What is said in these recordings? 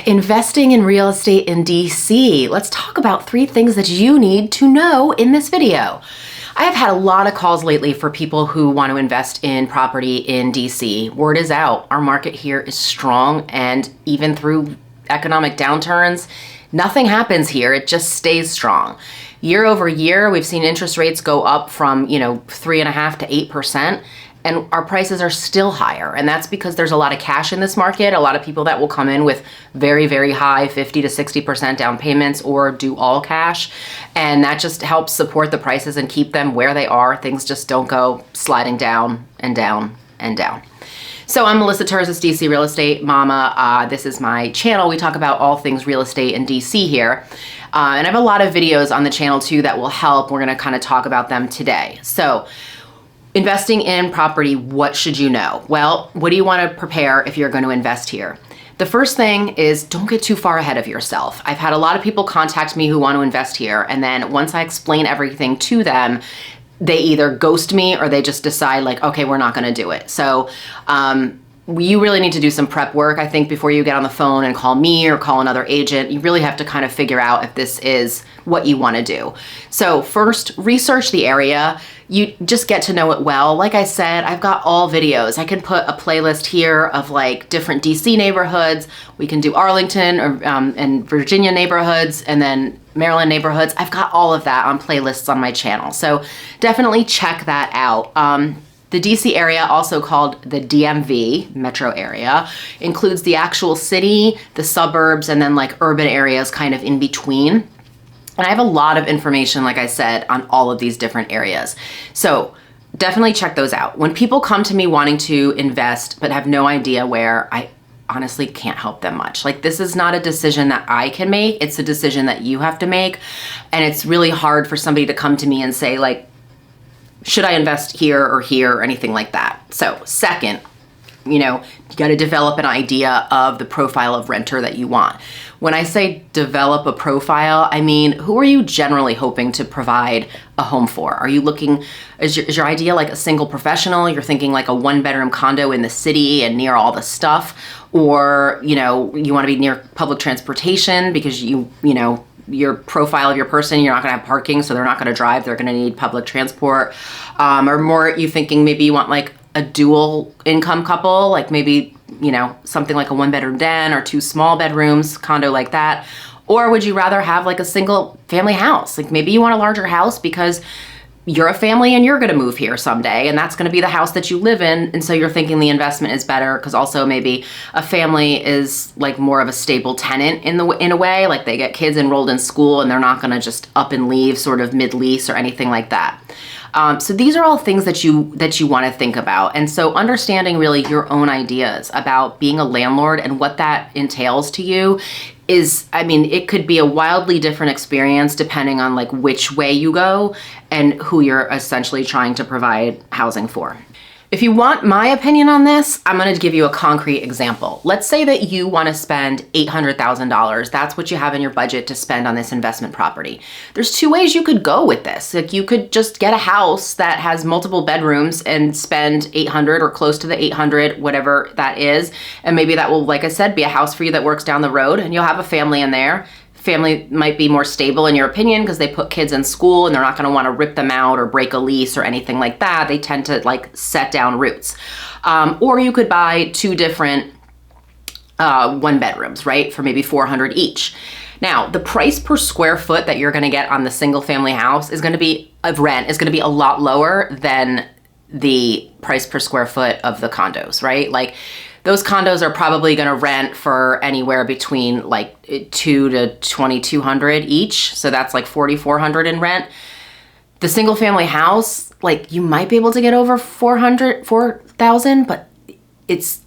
Investing in real estate in DC. Let's talk about 3 things that you need to know in this video. I have had a lot of calls lately for people who want to invest in property in DC. Word is out, our market here is strong, and even through economic downturns, nothing happens here, it just stays strong. Year over year, we've seen interest rates go up from 3.5% to 8%. And our prices are still higher. And that's because there's a lot of cash in this market. A lot of people that will come in with very, very high 50 to 60% down payments or do all cash. And that just helps support the prices and keep them where they are. Things just don't go sliding down and down and down. So I'm Melissa Terzis, DC Real Estate Mama. This is my channel. We talk about all things real estate in DC here. And I have a lot of videos on the channel too that will help. We're gonna kind of talk about them today. So investing in property, what should you know? Well, what do you want to prepare if you're going to invest here? The first thing is don't get too far ahead of yourself. I've had a lot of people contact me who want to invest here, and then once I explain everything to them, they either ghost me or they just decide like, okay, we're not going to do it. So you really need to do some prep work, I think, before you get on the phone and call me or call another agent. You really have to kind of figure out if this is what you want to do. So first, research the area. You just get to know it well. Like I said, I've got all videos. I can put a playlist here of like different DC neighborhoods. We can do Arlington or and Virginia neighborhoods, and then Maryland neighborhoods. I've got all of that on playlists on my channel. So definitely check that out. The DC area, also called the DMV, metro area, includes the actual city, the suburbs, and then like urban areas kind of in between. And I have a lot of information, like I said, on all of these different areas. So definitely check those out. When people come to me wanting to invest but have no idea where, I honestly can't help them much. Like, this is not a decision that I can make. It's a decision that you have to make. And it's really hard for somebody to come to me and say like, should I invest here or anything like that? So second, you got to develop an idea of the profile of renter that you want. When I say develop a profile, I mean, who are you generally hoping to provide a home for? Are you looking, is your idea like a single professional? You're thinking like a 1-bedroom condo in the city and near all the stuff? Or, you want to be near public transportation because your profile of your person, you're not gonna have parking, so they're not gonna drive, they're gonna need public transport. Or more, you thinking maybe you want like a dual income couple, like maybe, something like a 1-bedroom den or 2 small bedrooms, condo like that. Or would you rather have like a single family house? Like maybe you want a larger house because you're a family and you're gonna move here someday, and that's gonna be the house that you live in, and so you're thinking the investment is better because also maybe a family is like more of a stable tenant in a way, like they get kids enrolled in school and they're not gonna just up and leave sort of mid-lease or anything like that. So these are all things that you want to think about. And so understanding really your own ideas about being a landlord and what that entails to you is, it could be a wildly different experience depending on like which way you go and who you're essentially trying to provide housing for. If you want my opinion on this, I'm going to give you a concrete example. Let's say that you want to spend $800,000. That's what you have in your budget to spend on this investment property. There's 2 ways you could go with this. Like, you could just get a house that has multiple bedrooms and spend 800 or close to the 800, whatever that is. And maybe that will, like I said, be a house for you that works down the road, and you'll have a family in there. Family might be more stable in your opinion because they put kids in school and they're not going to want to rip them out or break a lease or anything like that. They tend to like set down roots. Or you could buy 2 different 1-bedrooms, right? For maybe $400 each. Now, the price per square foot that you're going to get on the single family house is going to be a lot lower than the price per square foot of the condos, right? Like, those condos are probably going to rent for anywhere between like $200 to $2,200 each. So that's like $4,400 in rent. The single family house, like, you might be able to get over $4,000, but it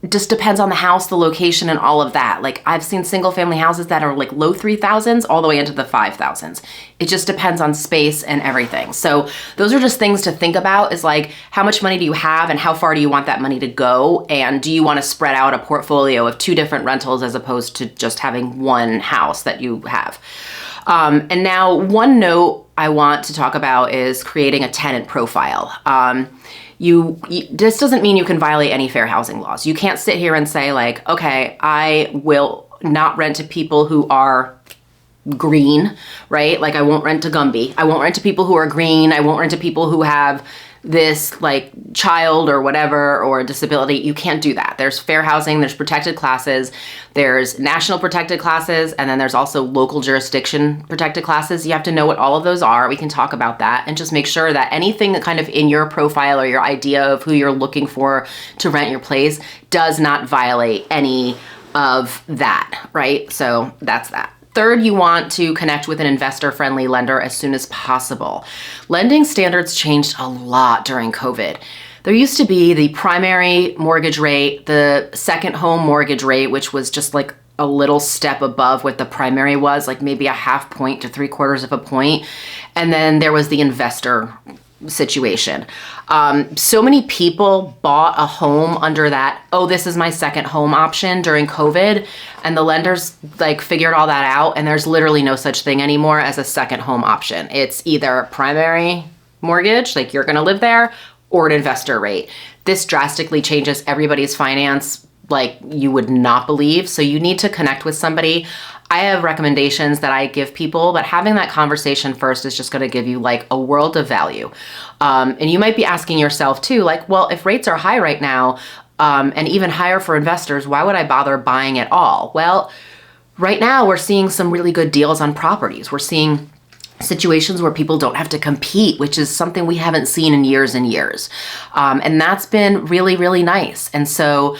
just depends on the house, the location, and all of that. Like, I've seen single family houses that are like low 3,000s all the way into the 5,000s. It just depends on space and everything. So those are just things to think about, is like, how much money do you have and how far do you want that money to go? And do you want to spread out a portfolio of 2 different rentals as opposed to just having one house that you have? And now one note I want to talk about is creating a tenant profile. This doesn't mean you can violate any fair housing laws. You can't sit here and say like, okay, I will not rent to people who are green, right? Like I won't rent to Gumby. I won't rent to people who are green. I won't rent to people who have this like child or whatever or a disability. You can't do that. There's fair housing, there's protected classes, there's national protected classes, and then there's also local jurisdiction protected classes. You have to know what all of those are. We can talk about that and just make sure that anything that kind of in your profile or your idea of who you're looking for to rent your place does not violate any of that, right? So that's that. Third, you want to connect with an investor-friendly lender as soon as possible. Lending standards changed a lot during COVID. There used to be the primary mortgage rate, the second home mortgage rate, which was just like a little step above what the primary was, like maybe a half point to 3/4 of a point. And then there was the investor situation. So many people bought a home under that, oh, this is my second home option during COVID. And the lenders like figured all that out. And there's literally no such thing anymore as a second home option. It's either primary mortgage, like you're going to live there, or an investor rate. This drastically changes everybody's finance like you would not believe. So you need to connect with somebody. I have recommendations that I give people, but having that conversation first is just going to give you like a world of value. And you might be asking yourself too, like, well, if rates are high right now, and even higher for investors, why would I bother buying at all? Well, right now we're seeing some really good deals on properties. We're seeing situations where people don't have to compete, which is something we haven't seen in years and years. And that's been really, really nice. And so,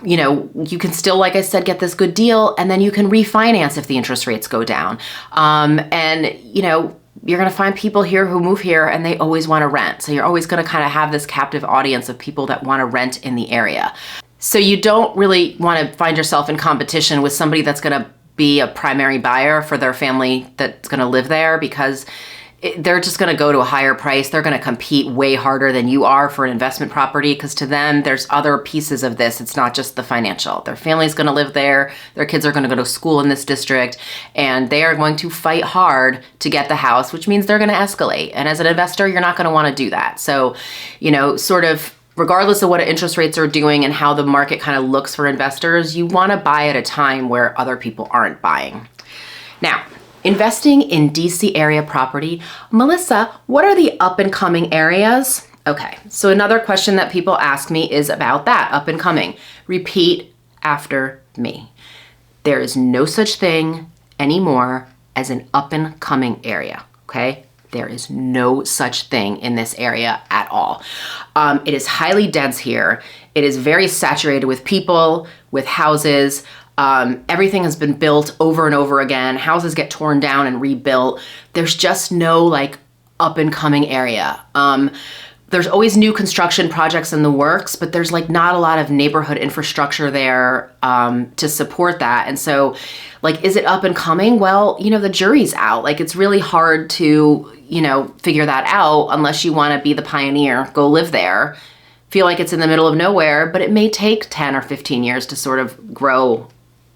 you know, you can still, like I said, get this good deal, and then you can refinance if the interest rates go down. And, you know, you're going to find people here who move here and they always want to rent. So you're always going to kind of have this captive audience of people that want to rent in the area. So you don't really want to find yourself in competition with somebody that's going to be a primary buyer for their family that's going to live there, because they're just going to go to a higher price. They're going to compete way harder than you are for an investment property, because to them, there's other pieces of this. It's not just the financial. Their family's going to live there. Their kids are going to go to school in this district, and they are going to fight hard to get the house, which means they're going to escalate. And as an investor, you're not going to want to do that. So, you know, sort of regardless of what interest rates are doing and how the market kind of looks for investors, you want to buy at a time where other people aren't buying. Now, investing in DC area property. Melissa, what are the up and coming areas? Okay, so another question that people ask me is about that, up and coming. Repeat after me. There is no such thing anymore as an up and coming area, okay? There is no such thing in this area at all. It is highly dense here. It is very saturated with people, with houses. Everything has been built over and over again. Houses get torn down and rebuilt. There's just no like up and coming area. There's always new construction projects in the works, but there's like not a lot of neighborhood infrastructure there to support that. And so like, is it up and coming? Well, you know, the jury's out. Like, it's really hard to, you know, figure that out unless you want to be the pioneer, go live there, feel like it's in the middle of nowhere, but it may take 10 or 15 years to sort of grow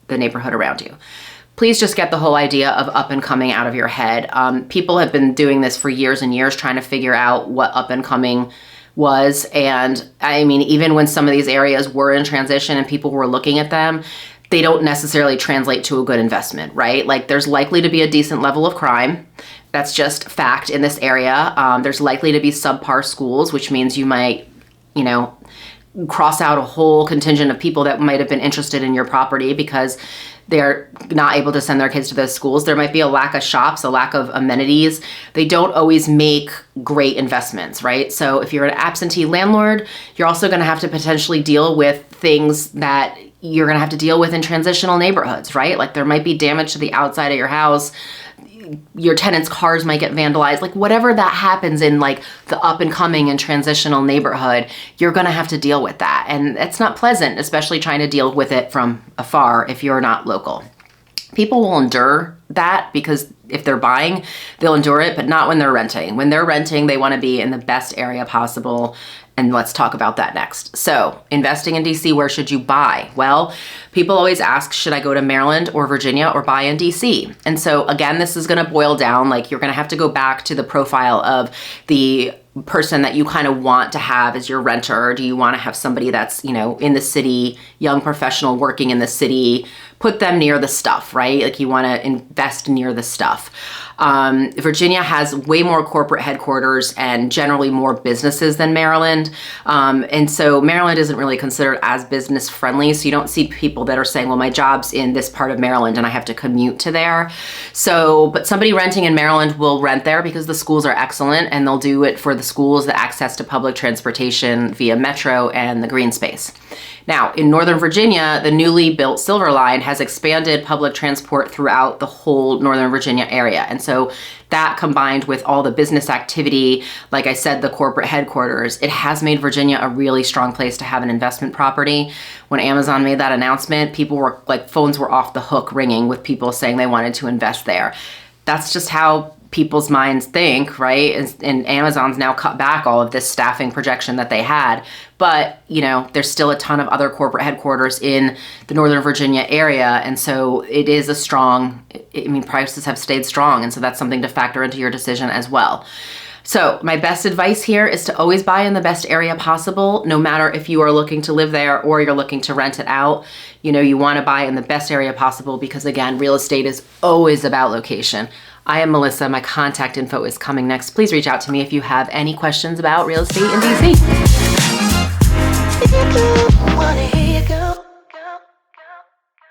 the neighborhood around you. Please just get the whole idea of up and coming out of your head. People have been doing this for years and years, trying to figure out what up and coming was. And I mean, even when some of these areas were in transition and people were looking at them, they don't necessarily translate to a good investment, right? Like, there's likely to be a decent level of crime. That's just fact in this area. There's likely to be subpar schools, which means you might, you know, cross out a whole contingent of people that might have been interested in your property because they're not able to send their kids to those schools. There might be a lack of shops, a lack of amenities. They don't always make great investments, right? So if you're an absentee landlord, you're also going to have to potentially deal with things that you're going to have to deal with in transitional neighborhoods, right? Like, there might be damage to the outside of your house. Your tenants' cars might get vandalized. Like, whatever that happens in like the up and coming and transitional neighborhood, you're going to have to deal with that. And it's not pleasant, especially trying to deal with it from afar if you're not local. People will endure that because if they're buying, they'll endure it, but not when they're renting. When they're renting, they want to be in the best area possible. And let's talk about that next. So, investing in DC, where should you buy? Well, people always ask, should I go to Maryland or Virginia or buy in DC? And so again, this is going to boil down, like, you're going to have to go back to the profile of the person that you kind of want to have as your renter. Do you want to have somebody that's, you know, in the city, young professional working in the city, put them near the stuff, right? Like you want to invest near the stuff. Virginia has way more corporate headquarters and generally more businesses than Maryland. And so Maryland isn't really considered as business friendly. So you don't see people that are saying, well, my job's in this part of Maryland and I have to commute to there. So, but somebody renting in Maryland will rent there because the schools are excellent, and they'll do it for the schools, the access to public transportation via metro and the green space. Now, in Northern Virginia, the newly built Silver Line has expanded public transport throughout the whole Northern Virginia area. And so that, combined with all the business activity, like I said, the corporate headquarters, it has made Virginia a really strong place to have an investment property. When Amazon made that announcement, people were like, phones were off the hook ringing with people saying they wanted to invest there. That's just how people's minds think, right? And Amazon's now cut back all of this staffing projection that they had. But, you know, there's still a ton of other corporate headquarters in the Northern Virginia area. And so it is a strong, I mean, prices have stayed strong. And so that's something to factor into your decision as well. So my best advice here is to always buy in the best area possible, no matter if you are looking to live there or you're looking to rent it out. You know, you want to buy in the best area possible because, again, real estate is always about location. I am Melissa. My contact info is coming next. Please reach out to me if you have any questions about real estate in DC.